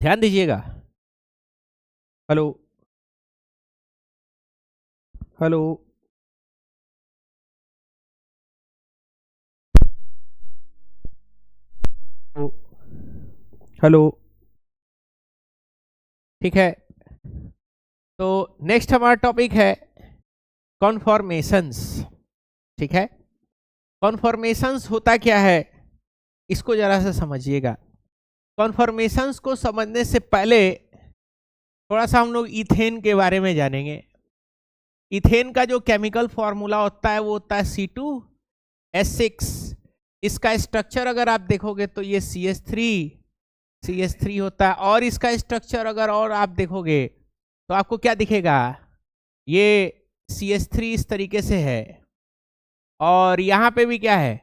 ध्यान दीजिएगा। Hello hello. Hello. ठीक है, तो नेक्स्ट हमारा टॉपिक है कॉन्फॉर्मेशंस। ठीक है, कॉन्फॉर्मेशंस होता क्या है इसको जरा सा समझिएगा। कॉन्फॉर्मेशंस को समझने से पहले थोड़ा सा हम लोग इथेन के बारे में जानेंगे। इथेन का जो केमिकल फॉर्मूला होता है वो होता है C2H6। इसका स्ट्रक्चर अगर आप देखोगे तो ये CH3 होता है, और इसका स्ट्रक्चर अगर और आप देखोगे तो आपको क्या दिखेगा, ये CH3 इस तरीके से है, और यहाँ पे भी क्या है,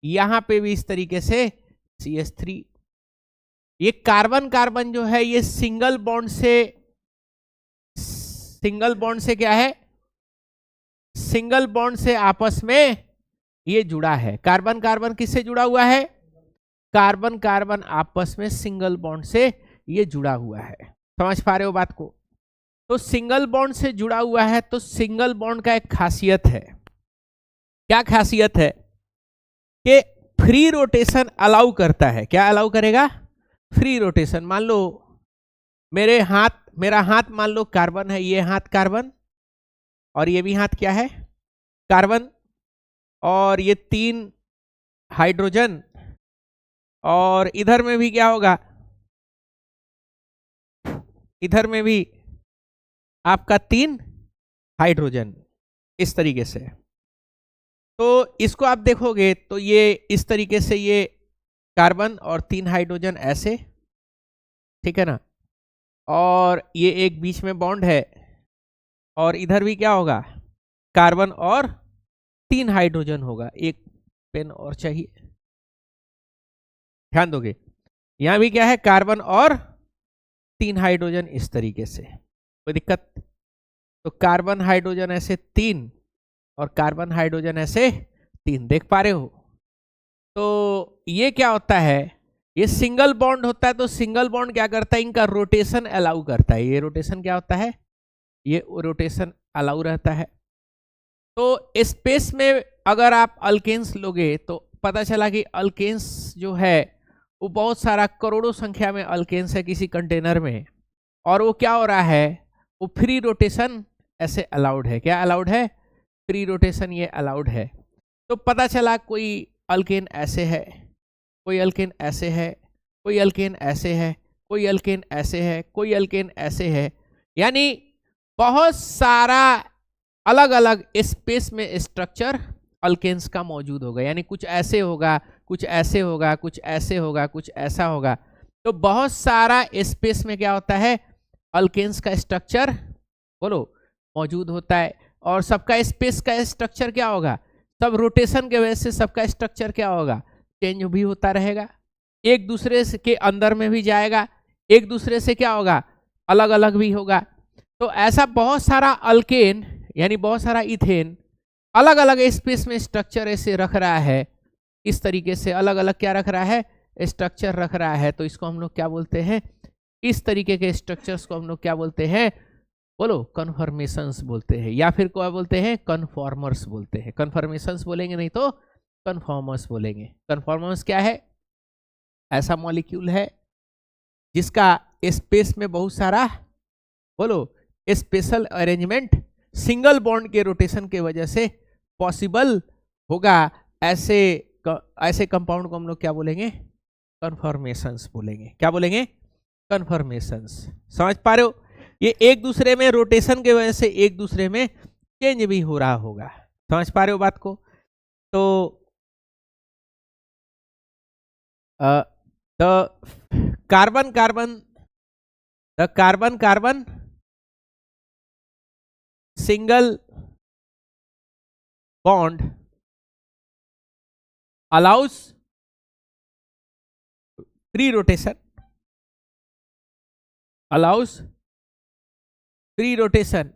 यहाँ पे भी इस तरीके से CH3। ये कार्बन कार्बन जो है ये सिंगल बॉन्ड से क्या है, सिंगल बॉन्ड से आपस में ये जुड़ा है। कार्बन कार्बन किससे जुड़ा हुआ है, कार्बन कार्बन आपस में सिंगल बॉन्ड से ये जुड़ा हुआ है। समझ पा रहे हो बात को? तो सिंगल बॉन्ड से जुड़ा हुआ है, तो सिंगल बॉन्ड का एक खासियत है। क्या खासियत है कि फ्री रोटेशन अलाउ करता है। क्या अलाउ करेगा, फ्री रोटेशन। मान लो मेरा हाथ मान लो कार्बन है, ये हाथ कार्बन और ये भी हाथ क्या है, कार्बन, और ये 3 हाइड्रोजन, और इधर में भी क्या होगा, इधर में भी आपका 3 हाइड्रोजन, इस तरीके से। तो इसको आप देखोगे तो ये इस तरीके से, ये कार्बन और 3 हाइड्रोजन ऐसे, ठीक है ना, और ये एक बीच में बॉन्ड है, और इधर भी क्या होगा, कार्बन और 3 हाइड्रोजन होगा। एक पेन और चाहिए, ध्यान दोगे, यहां भी क्या है, कार्बन और 3 हाइड्रोजन इस तरीके से। कोई दिक्कत? तो कार्बन हाइड्रोजन ऐसे 3 और कार्बन हाइड्रोजन ऐसे 3, देख पा रहे हो? तो ये क्या होता है, ये सिंगल बॉन्ड होता है, तो सिंगल बॉन्ड क्या करता है, इनका रोटेशन अलाउ करता है। ये रोटेशन क्या होता है, ये रोटेशन अलाउ रहता है। तो स्पेस में अगर आप अल्केन्स लोगे तो पता चला कि अल्केन्स जो है वो बहुत सारा, करोड़ों संख्या में अल्केन्स है किसी कंटेनर में, और वो क्या हो रहा है, वो फ्री रोटेशन ऐसे अलाउड है। क्या अलाउड है, फ्री रोटेशन ये अलाउड है। तो पता चला कोई अल्केन ऐसे है, कोई अल्केन ऐसे है, कोई अल्केन ऐसे है, कोई अल्केन ऐसे है, कोई अल्केन ऐसे है, यानी बहुत सारा अलग अलग स्पेस में स्ट्रक्चर अल्केन्स का मौजूद होगा। यानी कुछ ऐसे होगा, कुछ ऐसे होगा, कुछ ऐसे होगा, कुछ ऐसा होगा। तो बहुत सारा स्पेस में क्या होता है, अल्केन्स का स्ट्रक्चर बोलो मौजूद होता है। और सबका स्पेस का स्ट्रक्चर क्या होगा, सब रोटेशन के वजह से सबका स्ट्रक्चर क्या होगा, चेंज भी होता रहेगा, एक दूसरे के अंदर में भी जाएगा, एक दूसरे से क्या होगा, अलग अलग भी होगा। तो ऐसा बहुत सारा अल्केन यानी बहुत सारा इथेन अलग अलग स्पेस में स्ट्रक्चर ऐसे रख रहा है, इस तरीके से अलग अलग क्या रख रहा है, स्ट्रक्चर रख रहा है। तो इसको हम लोग क्या बोलते हैं, इस तरीके के स्ट्रक्चर्स को हम लोग क्या बोलते हैं, बोलो कन्फर्मेशंस बोलते हैं, या फिर क्या बोलते हैं, कन्फॉर्मर्स बोलते हैं। कन्फर्मेशंस बोलेंगे नहीं तो कन्फॉर्मर्स बोलेंगे। कन्फॉर्मर्स क्या है, ऐसा मॉलिक्यूल है जिसका स्पेस में बहुत सारा बोलो स्पेशल अरेंजमेंट सिंगल बॉन्ड के रोटेशन के वजह से पॉसिबल होगा। ऐसे कंपाउंड को हम लोग क्या बोलेंगे, कन्फर्मेशंस बोलेंगे। क्या बोलेंगे, कन्फर्मेशंस। समझ पा रहे हो? ये एक दूसरे में रोटेशन के वजह से एक दूसरे में चेंज भी हो रहा होगा। समझ पा रहे हो बात को? तो the carbon carbon single bond allows free rotation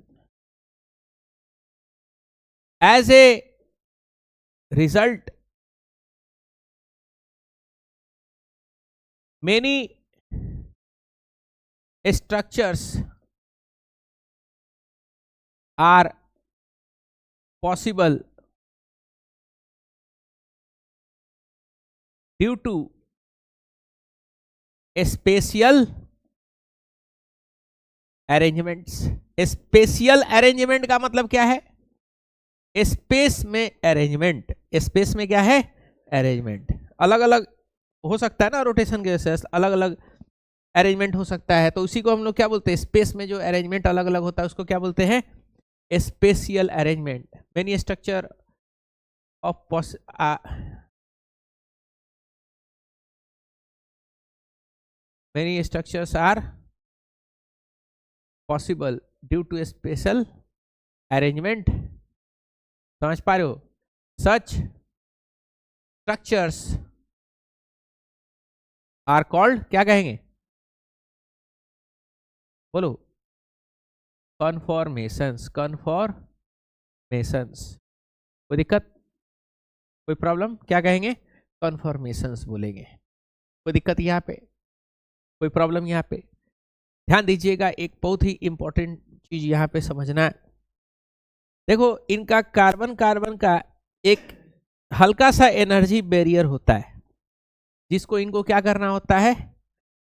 as a result many structures are possible due to spatial arrangements। Spatial arrangement का मतलब क्या है? स्पेस में अरेंजमेंट। स्पेस में क्या है? अरेंजमेंट। अलग अलग हो सकता है ना, रोटेशन के वजह से अलग अलग अरेंजमेंट हो सकता है, तो उसी को हम लोग क्या बोलते हैं? स्पेस में जो अरेंजमेंट अलग अलग होता है उसको क्या बोलते हैं? Spatial arrangement. Many structure of many structures are possible due to spatial arrangement। समझ पा रहे हो? Such structures are called, क्या कहेंगे? बोलो। कन्फॉर्मेशंस। कन्फॉर्मेशंस। कोई दिक्कत, कोई प्रॉब्लम? क्या कहेंगे? कन्फॉर्मेशंस बोलेंगे। कोई दिक्कत यहाँ पे, कोई प्रॉब्लम यहाँ पे? ध्यान दीजिएगा, एक बहुत ही इंपॉर्टेंट चीज यहाँ पे समझना है। देखो, इनका कार्बन कार्बन का एक हल्का सा एनर्जी बैरियर होता है, जिसको इनको क्या करना होता है?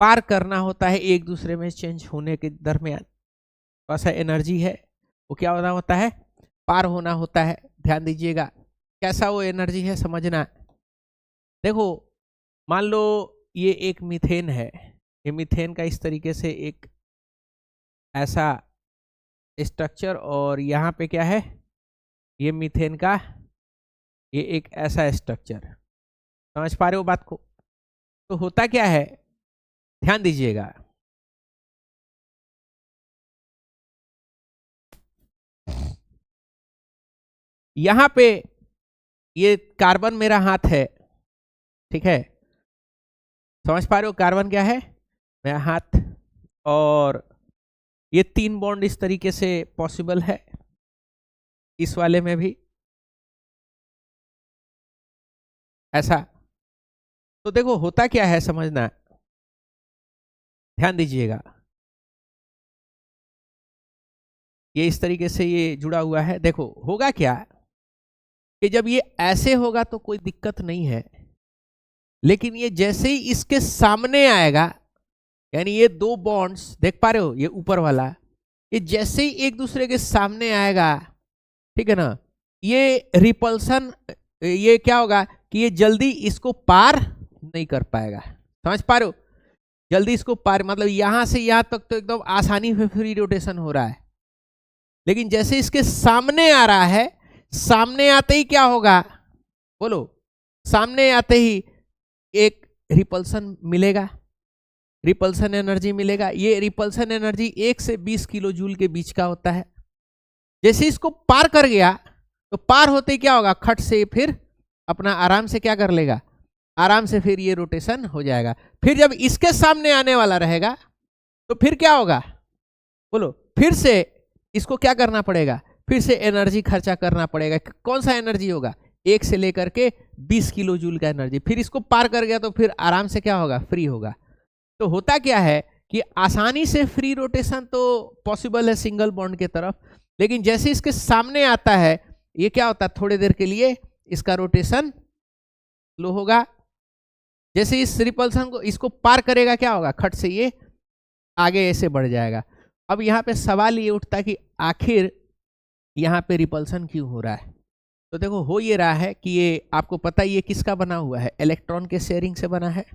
पार करना होता है एक दूसरे में चेंज होने के दरमियान। थोड़ा सा एनर्जी है, वो क्या होना होता है? पार होना होता है। ध्यान दीजिएगा, कैसा वो एनर्जी है समझना। देखो, मान लो ये एक मीथेन है। ये मीथेन का इस तरीके से एक ऐसा स्ट्रक्चर, और यहाँ पे क्या है? ये मीथेन का ये एक ऐसा स्ट्रक्चर। समझ पा रहे हो बात को? तो होता क्या है, ध्यान दीजिएगा। यहां पे ये कार्बन मेरा हाथ है, ठीक है? समझ पा रहे हो कार्बन क्या है? मेरा हाथ। और ये 3 बॉन्ड इस तरीके से पॉसिबल है, इस वाले में भी ऐसा। तो देखो होता क्या है समझना, ध्यान दीजिएगा। ये इस तरीके से ये जुड़ा हुआ है। देखो होगा क्या कि जब ये ऐसे होगा तो कोई दिक्कत नहीं है, लेकिन ये जैसे ही इसके सामने आएगा, यानी ये 2 बॉन्ड्स देख पा रहे हो, ये ऊपर वाला, ये जैसे ही एक दूसरे के सामने आएगा, ठीक है ना, ये रिपल्सन, ये क्या होगा कि ये जल्दी इसको पार नहीं कर पाएगा। समझ पा रहे हो? जल्दी इसको पार, मतलब यहां से यहां तक तो एकदम आसानी से फ्री रोटेशन हो रहा है, लेकिन जैसे इसके सामने आ रहा है, सामने आते ही क्या होगा? बोलो। सामने आते ही एक रिपल्सन मिलेगा, रिपल्सन एनर्जी मिलेगा। ये रिपल्सन एनर्जी 1 से 20 किलो जूल के बीच का होता है। जैसे इसको पार कर गया, तो पार होते ही क्या होगा? खट से फिर अपना आराम से क्या कर लेगा? आराम से फिर ये रोटेशन हो जाएगा। फिर जब इसके सामने आने वाला रहेगा, तो फिर क्या होगा? बोलो। फिर से इसको क्या करना पड़ेगा? फिर से एनर्जी खर्चा करना पड़ेगा। कौन सा एनर्जी होगा? 1 से लेकर के 20 किलो जूल का एनर्जी। फिर इसको पार कर गया तो फिर आराम से क्या होगा? फ्री होगा। तो होता क्या है कि आसानी से फ्री रोटेशन तो पॉसिबल है सिंगल बॉन्ड के तरफ, लेकिन जैसे इसके सामने आता है, ये क्या होता है? थोड़ी देर के लिए इसका रोटेशन स्लो होगा। जैसे इस रिपल्सन को इसको पार करेगा, क्या होगा? खट से ये आगे ऐसे बढ़ जाएगा। अब यहाँ पे सवाल ये उठता है कि आखिर यहाँ पे रिपल्सन क्यों हो रहा है? तो देखो, हो ये रहा है कि ये आपको पता है ये किसका बना हुआ है? इलेक्ट्रॉन के शेयरिंग से बना है।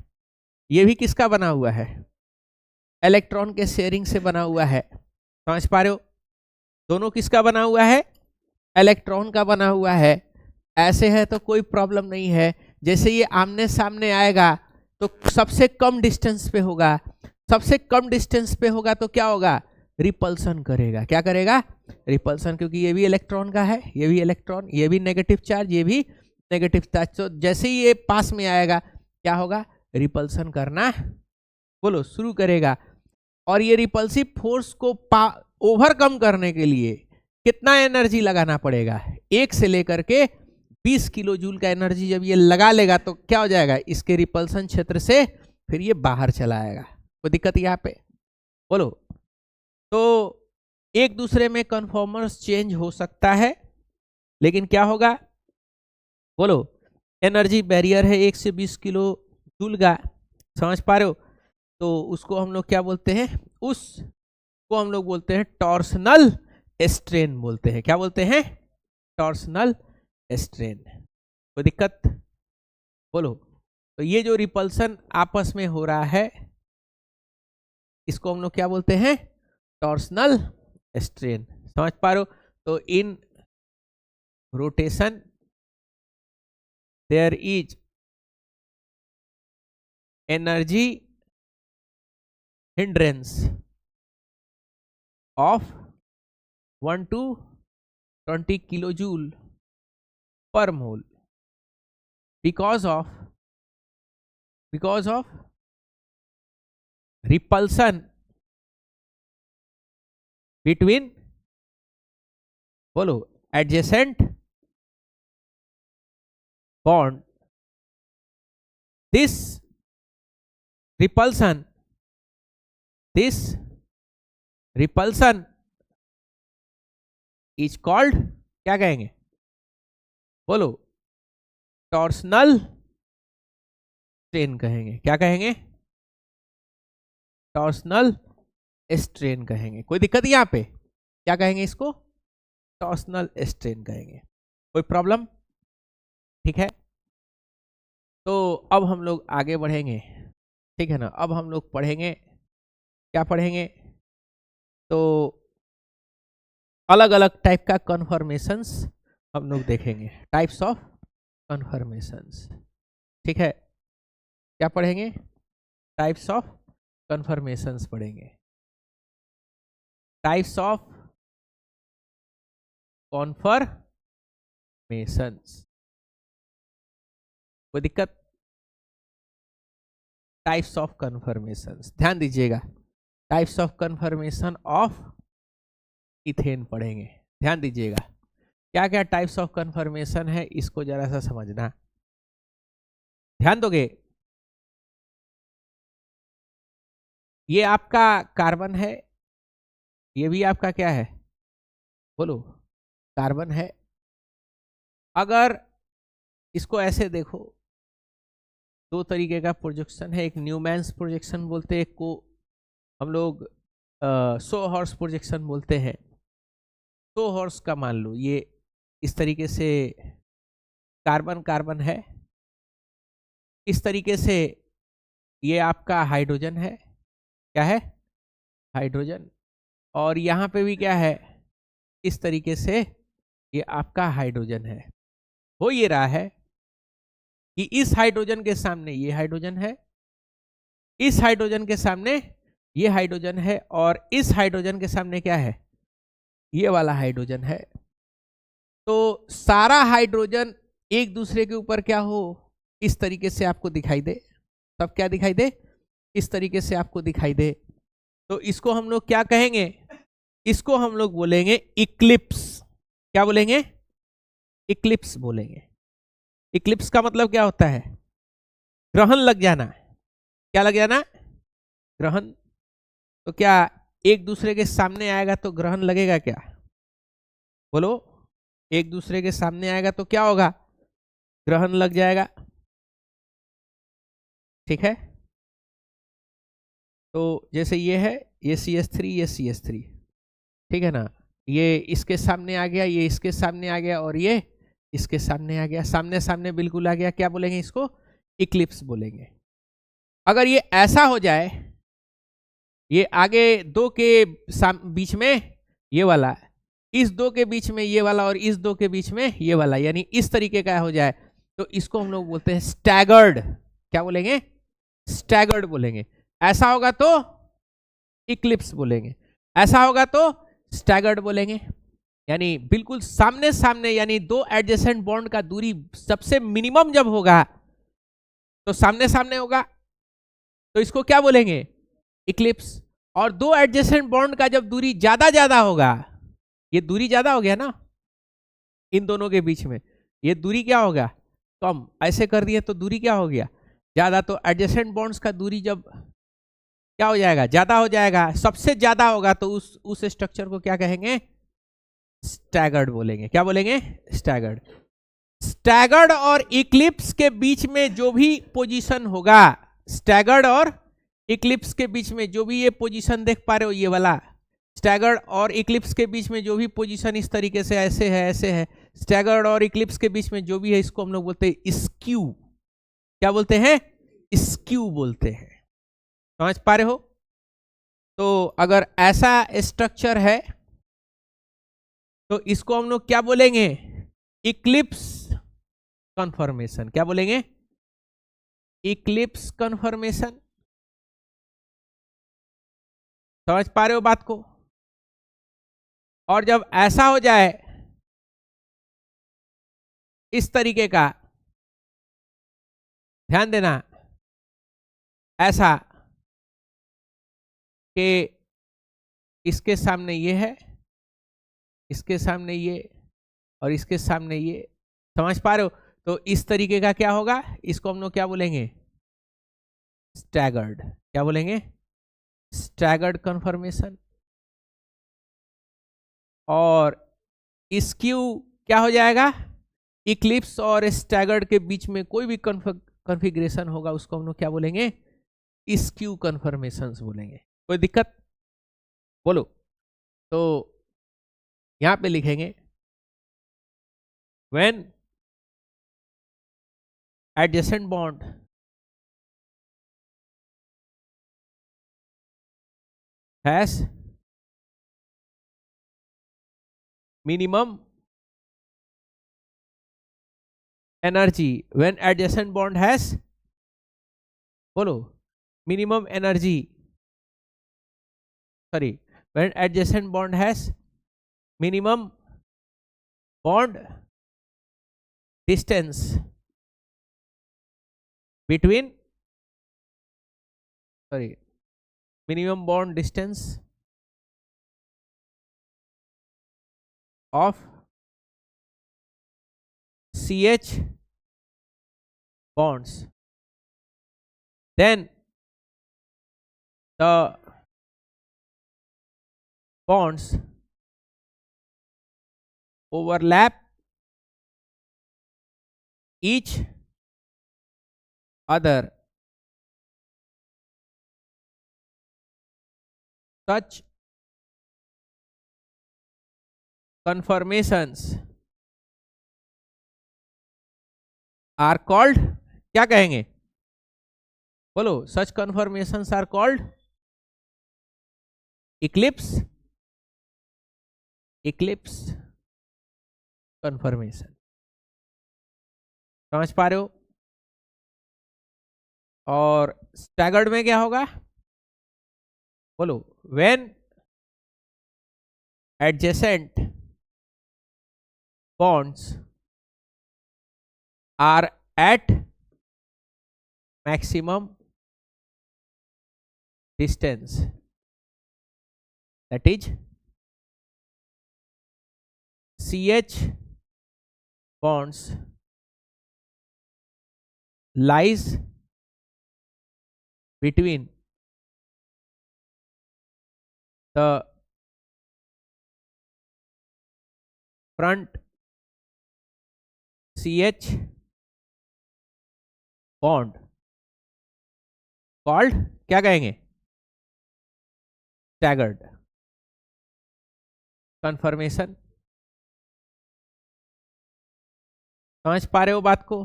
ये भी किसका बना हुआ है? इलेक्ट्रॉन के शेयरिंग से बना हुआ है। समझ पा रहे हो? दोनों किसका बना हुआ है? इलेक्ट्रॉन का बना हुआ है। ऐसे है तो कोई प्रॉब्लम नहीं है। जैसे ये आमने सामने आएगा तो सबसे कम डिस्टेंस पे होगा। सबसे कम डिस्टेंस पे होगा तो क्या होगा? रिपल्सन करेगा। क्या करेगा? रिपल्सन, क्योंकि ये भी इलेक्ट्रॉन का है, ये भी इलेक्ट्रॉन, ये भी नेगेटिव चार्ज, ये भी नेगेटिव चार्ज। तो जैसे ही ये पास में आएगा, क्या होगा? रिपल्सन करना, बोलो, शुरू करेगा। और ये रिपल्सिव फोर्स को ओवरकम करने के लिए कितना एनर्जी लगाना पड़ेगा? 1 से लेकर के 20 किलो जूल का एनर्जी जब ये लगा लेगा तो क्या हो जाएगा? इसके रिपल्सन क्षेत्र से फिर ये बाहर चला आएगा। कोई दिक्कत यहाँ पे? बोलो। तो एक दूसरे में कन्फॉर्मर्स चेंज हो सकता है, लेकिन क्या होगा, बोलो, एनर्जी बैरियर है 1 से 20 किलो जूल का, समझ पा रहे हो। तो उसको हम लोग क्या बोलते हैं, उसको हम लोग बोलते हैं टॉर्सनल स्ट्रेन बोलते हैं। क्या बोलते हैं, टॉर्सनल स्ट्रेन। कोई दिक्कत, बोलो। तो ये जो रिपल्सन आपस में हो रहा है, इसको हम लोग क्या बोलते हैं, टॉर्सनल स्ट्रेन। समझ पा रहे हो। तो in rotation there is energy hindrance of 1 to 20 kilojoule per mole because of repulsion between, बोलो, adjacent bond. This repulsion is called, क्या कहेंगे, बोलो, टॉर्सनल स्ट्रेन कहेंगे। क्या कहेंगे, टॉर्सनल स्ट्रेन कहेंगे। कोई दिक्कत यहाँ पे, क्या कहेंगे इसको, टॉर्सनल स्ट्रेन कहेंगे। कोई प्रॉब्लम, ठीक है। तो अब हम लोग आगे बढ़ेंगे, ठीक है ना। अब हम लोग पढ़ेंगे, क्या पढ़ेंगे, तो अलग अलग टाइप का कन्फर्मेशंस हम लोग देखेंगे, टाइप्स ऑफ कन्फर्मेशंस, ठीक है। क्या पढ़ेंगे, टाइप्स ऑफ कन्फर्मेशंस पढ़ेंगे, टाइप्स ऑफ कन्फर्मेशंस। कोई दिक्कत, टाइप्स ऑफ कन्फर्मेशंस, ध्यान दीजिएगा। Types of confirmation of ethane पढ़ेंगे, ध्यान दीजिएगा। क्या क्या टाइप्स ऑफ कन्फर्मेशन है, इसको जरा सा समझना, ध्यान दोगे। ये आपका कार्बन है, ये भी आपका क्या है, बोलो, कार्बन है। अगर इसको ऐसे देखो, दो तरीके का प्रोजेक्शन है, एक न्यूमैन्स प्रोजेक्शन बोलते हैं, एक को हम लोग सो हॉर्स प्रोजेक्शन बोलते हैं। 100 हॉर्स का मान लो, ये इस तरीके से कार्बन कार्बन है, इस तरीके से ये आपका हाइड्रोजन है, क्या है, हाइड्रोजन। और यहाँ पे भी क्या है, इस तरीके से ये आपका हाइड्रोजन है। हो ये रहा है कि इस हाइड्रोजन के सामने ये हाइड्रोजन है, इस हाइड्रोजन के सामने ये हाइड्रोजन है, और इस हाइड्रोजन के सामने क्या है, ये वाला हाइड्रोजन है। तो सारा हाइड्रोजन एक दूसरे के ऊपर क्या हो, इस तरीके से आपको दिखाई दे, सब क्या दिखाई दे, इस तरीके से आपको दिखाई दे। तो इसको हम लोग क्या कहेंगे, इसको हम लोग बोलेंगे इक्लिप्स। क्या बोलेंगे, इक्लिप्स बोलेंगे। इक्लिप्स का मतलब क्या होता है, ग्रहण लग जाना। क्या लग जाना, ग्रहण। तो क्या एक दूसरे के सामने आएगा तो ग्रहण लगेगा क्या, बोलो, एक दूसरे के सामने आएगा तो क्या होगा, ग्रहण लग जाएगा, ठीक है। तो जैसे ये है, ये CH3, ये CH3, ठीक है ना। ये इसके सामने आ गया, ये इसके सामने आ गया, और ये इसके सामने आ गया, सामने सामने बिल्कुल आ गया। क्या बोलेंगे इसको, इक्लिप्स बोलेंगे। अगर ये ऐसा हो जाए, ये आगे दो के बीच में ये वाला, इस दो के बीच में ये वाला, और इस दो के बीच में ये वाला, यानी इस तरीके का हो जाए, तो इसको हम लोग बोलते हैं स्टैगर्ड। क्या बोलेंगे, स्टैगर्ड बोलेंगे। ऐसा होगा तो इक्लिप्स बोलेंगे, ऐसा होगा तो स्टैगर्ड बोलेंगे। यानी बिल्कुल सामने सामने, यानी दो एडजेसेंट बॉन्ड का दूरी सबसे मिनिमम जब होगा तो सामने सामने होगा, तो इसको क्या बोलेंगे, इक्लिप्स। और दो एडजेसेंट बॉन्ड का जब दूरी ज्यादा ज्यादा होगा, ये दूरी ज्यादा हो गया ना इन दोनों के बीच में, ये दूरी क्या होगा, कम। ऐसे कर दिए तो दूरी क्या हो गया, ज्यादा। तो एडजेसेंट बॉन्ड्स का दूरी जब क्या हो जाएगा, ज्यादा हो जाएगा, सबसे ज्यादा होगा तो उस स्ट्रक्चर को क्या कहेंगे, स्टैगर्ड बोलेंगे। क्या बोलेंगे, स्टैगर्ड। स्टैगर्ड और इक्लिप्स के बीच में जो भी पोजीशन होगा, स्टैगर्ड और इक्लिप्स के बीच में जो भी ये पोजीशन देख पा रहे हो, ये वाला स्टैगर्ड और इक्लिप्स के बीच में जो भी पोजीशन इस तरीके से ऐसे है, ऐसे है, स्टैगर्ड और इक्लिप्स के बीच में जो भी है, इसको हम लोग बोलते हैं स्क्यू। क्या बोलते हैं, स्क्यू बोलते हैं। समझ पा रहे हो? तो अगर ऐसा स्ट्रक्चर है तो इसको हम लोग क्या बोलेंगे, इक्लिप्स कन्फर्मेशन। क्या बोलेंगे, इक्लिप्स कन्फर्मेशन। समझ पा रहे हो बात को? और जब ऐसा हो जाए इस तरीके का, ध्यान देना, ऐसा कि इसके सामने ये है, इसके सामने ये, और इसके सामने ये। समझ पा रहे हो? तो इस तरीके का क्या होगा, इसको हम लोग क्या बोलेंगे, स्टैगर्ड। क्या बोलेंगे, स्टैगर्ड कन्फर्मेशन। और स्क्यू क्या हो जाएगा, इक्लिप्स और स्टैगर्ड के बीच में कोई भी कॉन्फ़िगरेशन होगा उसको हम लोग क्या बोलेंगे, स्क्यू कन्फर्मेशंस बोलेंगे। कोई दिक्कत, बोलो। तो यहां पे लिखेंगे when adjacent bond has minimum energy, when adjacent bond has, बोलो, minimum energy, sorry, when adjacent bond has minimum bond distance between, sorry, minimum bond distance of CH bonds, then the bonds overlap each other. Such conformations are called, क्या कहेंगे, बोलो, such conformations are called eclipse, eclipse conformation. समझ पा रहे हो? और staggered में क्या होगा, बोलो, when adjacent bonds are at maximum distance, that is CH bonds lies between the front CH bond called, क्या कहेंगे, स्टैगर्ड कन्फर्मेशन। समझ पा रहे हो बात को?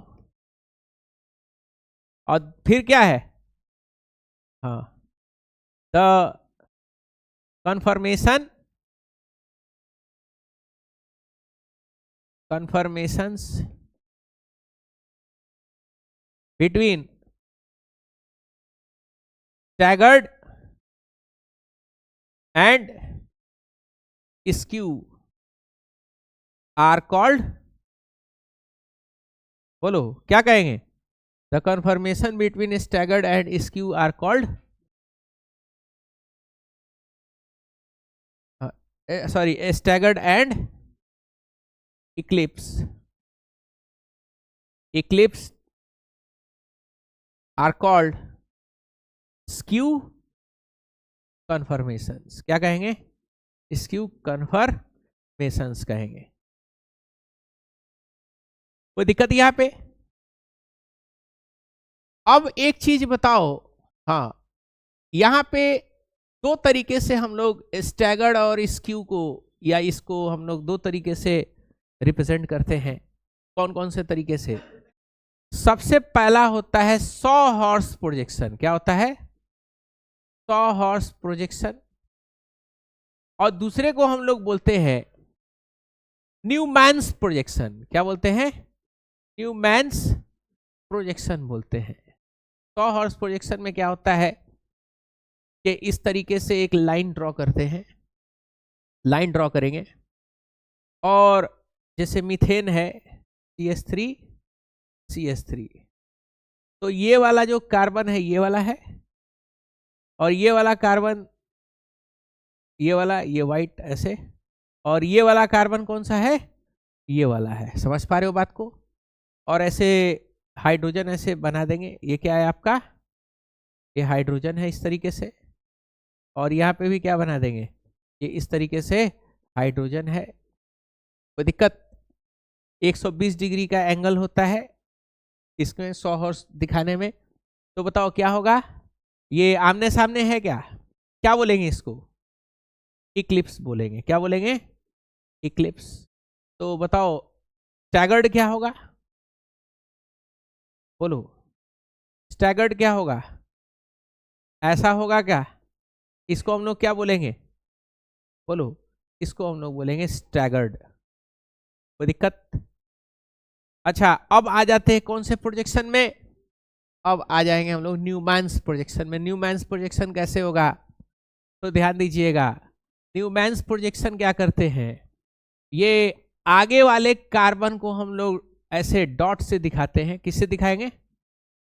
और फिर क्या है, हाँ, the confirmation, confirmations between staggered and skew are called, बोलो, क्या कहेंगे, the confirmation between staggered and skew are called, sorry, staggered and eclipse, eclipse are called skew conformations. क्या कहेंगे? स्क्यू कन्फर्मेशंस कहेंगे। कोई दिक्कत यहाँ पे? अब एक चीज बताओ, हाँ, यहाँ पे दो तरीके से हम लोग स्टैगर्ड और स्क्यू को, या इसको हम लोग दो तरीके से रिप्रेजेंट करते हैं। कौन कौन से तरीके से? सबसे पहला होता है 100 हॉर्स प्रोजेक्शन। क्या होता है? 100 हॉर्स प्रोजेक्शन। और दूसरे को हम लोग बोलते हैं न्यूमैन्स प्रोजेक्शन। क्या बोलते हैं? न्यूमैन्स प्रोजेक्शन बोलते हैं। 100 हॉर्स प्रोजेक्शन में क्या होता है कि इस तरीके से एक लाइन ड्रॉ करते हैं, लाइन ड्रॉ करेंगे, और जैसे मीथेन है CH3 CH3, तो ये वाला जो कार्बन है ये वाला है, और ये वाला कार्बन, ये वाला, ये वाइट ऐसे, और ये वाला कार्बन कौन सा है? ये वाला है। समझ पा रहे हो बात को? और ऐसे हाइड्रोजन ऐसे बना देंगे। ये क्या है आपका? ये हाइड्रोजन है इस तरीके से, और यहाँ पे भी क्या बना देंगे? ये इस तरीके से हाइड्रोजन है। कोई दिक्कत? 120 डिग्री का एंगल होता है इसमें 100 हॉर्स दिखाने में। तो बताओ क्या होगा? ये आमने सामने है क्या? क्या बोलेंगे इसको? इक्लिप्स बोलेंगे। क्या बोलेंगे? इक्लिप्स। तो बताओ स्टैगर्ड क्या होगा? बोलो, स्टैगर्ड क्या होगा? ऐसा होगा क्या? इसको हम लोग क्या बोलेंगे? बोलो, इसको हम लोग बोलेंगे स्टैगर्ड। कोई दिक्कत? अच्छा, अब आ जाते हैं कौन से प्रोजेक्शन में? अब आ जाएंगे हम लोग न्यूमैन्स प्रोजेक्शन में। न्यूमैन्स प्रोजेक्शन कैसे होगा? तो ध्यान दीजिएगा, न्यूमैन्स प्रोजेक्शन क्या करते हैं, ये आगे वाले कार्बन को हम लोग ऐसे डॉट से दिखाते हैं। किससे दिखाएंगे?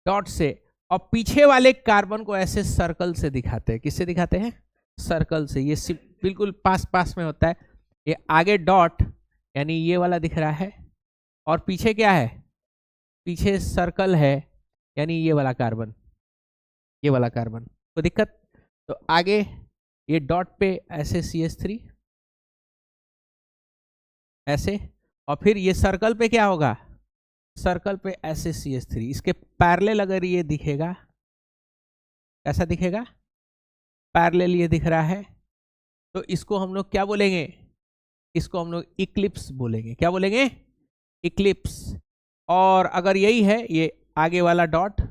डॉट से। और पीछे वाले कार्बन को ऐसे सर्कल से दिखाते हैं। किससे दिखाते हैं? सर्कल से। ये बिल्कुल पास पास में होता है। ये आगे डॉट यानी ये वाला दिख रहा है, और पीछे क्या है? पीछे सर्कल है, यानी ये वाला कार्बन, ये वाला कार्बन। कोई दिक्कत? तो आगे ये डॉट पे ऐसे CH3 ऐसे, और फिर ये सर्कल पे क्या होगा? सर्कल पे ऐसे CH3। इसके पैरेलल अगर ये दिखेगा, कैसा दिखेगा? पैरेलल ये दिख रहा है, तो इसको हम लोग क्या बोलेंगे? इसको हम लोग इक्लिप्स बोलेंगे। क्या बोलेंगे? इक्लिप्स। और अगर यही है, ये आगे वाला डॉट,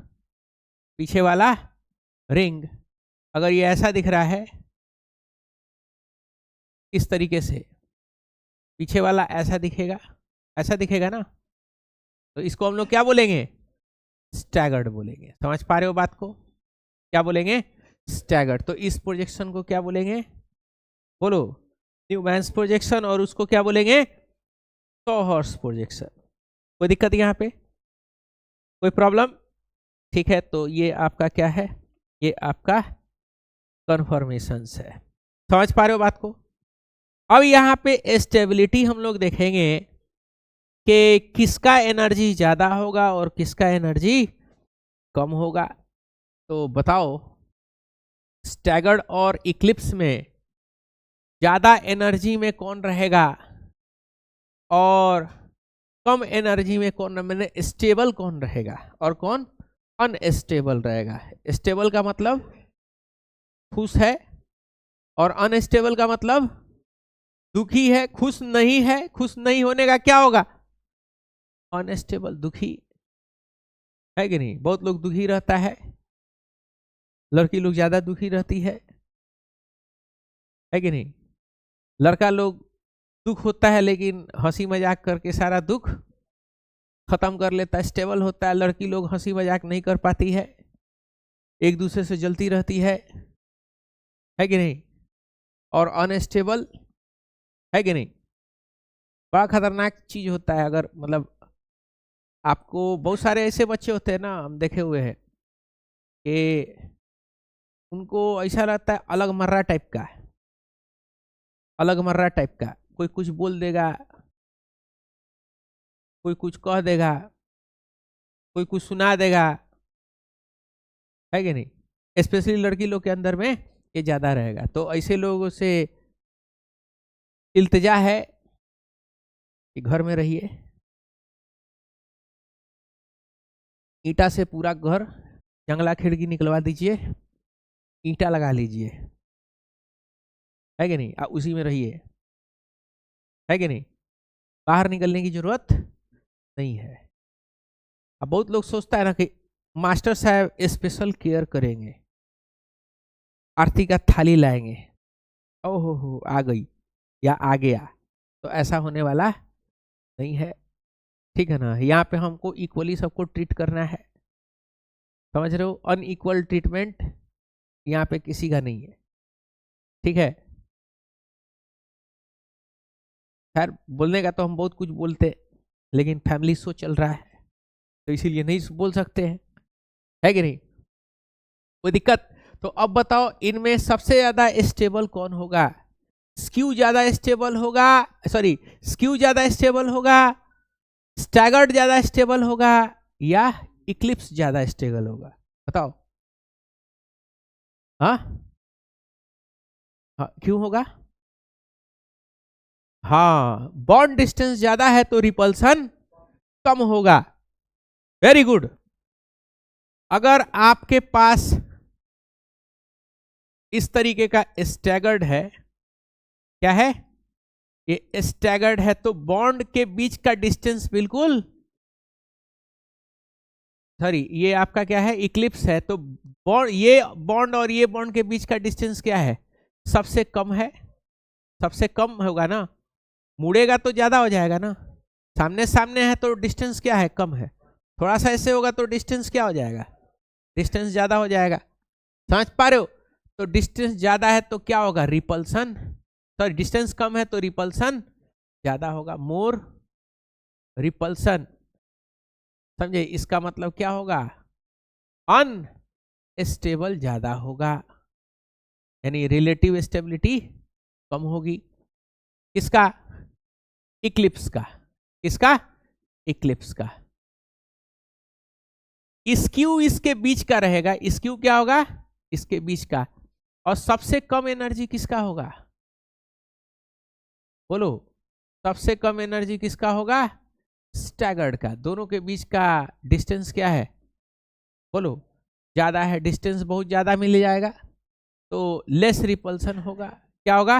पीछे वाला रिंग, अगर ये ऐसा दिख रहा है इस तरीके से, पीछे वाला ऐसा दिखेगा, ऐसा दिखेगा ना, तो इसको हम लोग क्या बोलेंगे? स्टैगर्ड बोलेंगे। समझ पा रहे हो बात को? क्या बोलेंगे? स्टैगर्ड। तो इस प्रोजेक्शन को क्या बोलेंगे? बोलो, न्यूमैन्स प्रोजेक्शन। और उसको क्या बोलेंगे? 100 हॉर्स प्रोजेक्शन। कोई दिक्कत यहाँ पे? कोई प्रॉब्लम? ठीक है, तो ये आपका क्या है? ये आपका कन्फर्मेशंस है। समझ पा रहे हो बात को? अब यहाँ पे स्टेबिलिटी हम लोग देखेंगे कि किसका एनर्जी ज्यादा होगा और किसका एनर्जी कम होगा। तो बताओ, स्टैगर्ड और इक्लिप्स में ज्यादा एनर्जी में कौन रहेगा और कम एनर्जी में कौन, मैंने स्टेबल कौन रहेगा और कौन अनस्टेबल रहेगा? स्टेबल का मतलब खुश है, और अनस्टेबल का मतलब दुखी है। खुश नहीं है, खुश नहीं होने का क्या होगा? अनस्टेबल, दुखी है कि नहीं? बहुत लोग दुखी रहता है, लड़की लोग ज्यादा दुखी रहती है कि नहीं? लड़का लोग दुख होता है लेकिन हंसी मजाक करके सारा दुख खत्म कर लेता है, स्टेबल होता है। लड़की लोग हंसी मजाक नहीं कर पाती है, एक दूसरे से जलती रहती है कि नहीं? और अनस्टेबल है कि नहीं? बड़ा खतरनाक चीज होता है। अगर मतलब आपको, बहुत सारे ऐसे बच्चे होते हैं ना, हम देखे हुए हैं कि उनको ऐसा रहता है अलग मर्रा टाइप का, अलग मर्रा टाइप का। कोई कुछ बोल देगा, कोई कुछ कह देगा, कोई कुछ सुना देगा, है कि नहीं? स्पेशली लड़की लोग के अंदर में ये ज्यादा रहेगा। तो ऐसे लोगों से इल्तिजा है कि घर में रहिए, ईंटा से पूरा घर जंगला खिड़की निकलवा दीजिए, ईंटा लगा लीजिए, है कि नहीं, उसी में रहिए, है कि नहीं, बाहर निकलने की जरूरत नहीं है। अब बहुत लोग सोचता है ना कि मास्टर साहब स्पेशल केयर करेंगे, आरती का थाली लाएंगे, ओहो हो आ गई या आ गया, तो ऐसा होने वाला नहीं है, ठीक है ना। यहाँ पे हमको इक्वली सबको ट्रीट करना है, समझ रहे हो, अनइक्वल ट्रीटमेंट यहाँ पे किसी का नहीं है, ठीक है। खैर बोलने का तो हम बहुत कुछ बोलते, लेकिन फैमिली शो चल रहा है तो इसीलिए नहीं बोल सकते हैं, है कि नहीं, कोई दिक्कत। तो अब बताओ इनमें सबसे ज्यादा स्टेबल कौन होगा? स्क्यू ज्यादा स्टेबल होगा, सॉरी स्क्यू ज्यादा स्टेबल होगा, स्टैगर्ड ज्यादा स्टेबल होगा, या इक्लिप्स ज्यादा स्टेबल होगा? बताओ। हाँ हाँ, क्यों होगा? हाँ, बॉन्ड डिस्टेंस ज्यादा है तो रिपल्सन कम होगा। Very good. अगर आपके पास इस तरीके का स्टैगर्ड है, क्या है ये स्टैगर्ड है, तो बॉन्ड के बीच का डिस्टेंस बिल्कुल, सॉरी ये आपका क्या है, इक्लिप्स है, तो बॉन्ड, ये बॉन्ड और ये बॉन्ड के बीच का डिस्टेंस क्या है, सबसे कम है, सबसे कम होगा ना, मुड़ेगा तो ज्यादा हो जाएगा ना, सामने सामने है तो डिस्टेंस क्या है, कम है, थोड़ा सा ऐसे होगा तो डिस्टेंस क्या हो जाएगा, डिस्टेंस ज्यादा हो जाएगा, समझ पा रहे हो। तो डिस्टेंस ज्यादा है तो क्या होगा, रिपल्सन, सॉरी डिस्टेंस कम है तो रिपल्सन ज्यादा होगा, मोर रिपल्सन, समझे, इसका मतलब क्या होगा, अनस्टेबल ज्यादा होगा, यानी रिलेटिव स्टेबिलिटी कम होगी, किसका, इक्लिप्स का, किसका, इक्लिप्स का। स्क्यू इसके बीच का रहेगा, स्क्यू क्या होगा, इसके बीच का, और सबसे कम एनर्जी किसका होगा, बोलो, सबसे कम एनर्जी किसका होगा, स्टैगर्ड का। दोनों के बीच का डिस्टेंस क्या है, बोलो, ज्यादा है, डिस्टेंस बहुत ज्यादा मिल जाएगा तो लेस रिपल्सन होगा, क्या होगा,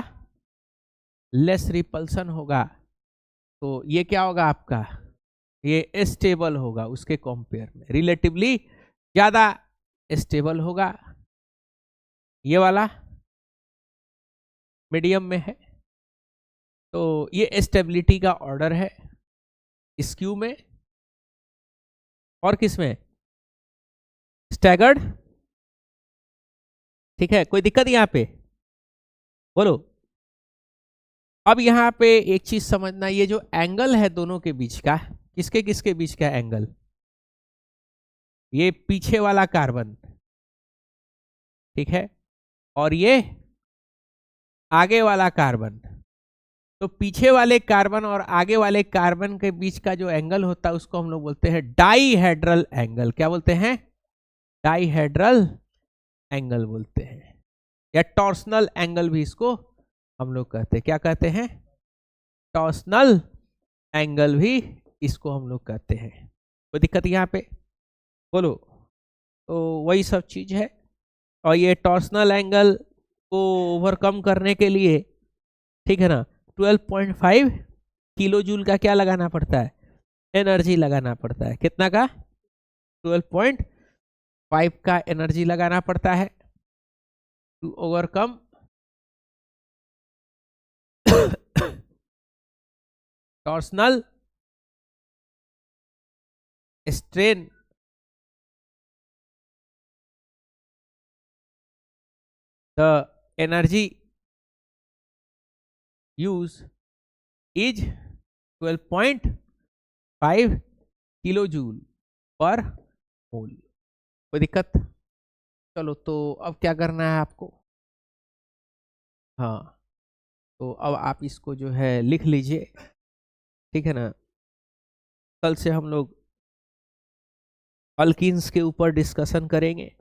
लेस रिपल्सन होगा, तो ये क्या होगा आपका, ये स्टेबल होगा, उसके कंपेयर में रिलेटिवली ज्यादा स्टेबल होगा, ये वाला मीडियम में है, तो ये स्टेबिलिटी का ऑर्डर है स्क्यू में, और किस में, स्टैगर्ड, ठीक है, कोई दिक्कत यहाँ पे, बोलो। अब यहाँ पे एक चीज समझना, ये जो एंगल है दोनों के बीच का, किसके किसके बीच का एंगल, ये पीछे वाला कार्बन, ठीक है, और ये आगे वाला कार्बन, तो पीछे वाले कार्बन और आगे वाले कार्बन के बीच का जो एंगल होता है उसको हम लोग बोलते हैं डाईहेड्रल एंगल, क्या बोलते हैं, डाईहेड्रल एंगल बोलते हैं, या टॉर्सनल एंगल भी इसको हम लोग कहते हैं, क्या कहते हैं, टॉर्सनल एंगल भी इसको हम लोग कहते हैं, कोई दिक्कत यहाँ पे, बोलो। तो वही सब चीज है, और ये टॉर्सनल एंगल को ओवरकम करने के लिए, ठीक है ना, 12.5 किलो जूल का क्या लगाना पड़ता है, एनर्जी लगाना पड़ता है, कितना का, 12.5 का एनर्जी लगाना पड़ता है to overcome torsional strain, the energy use is 12.5 kilo joule per mole, कोई दिक्कत। चलो तो अब क्या करना है आपको, हाँ तो अब आप इसको जो है लिख लीजिए, ठीक है ना, कल से हम लोग अल्कीन्स के ऊपर डिस्कशन करेंगे।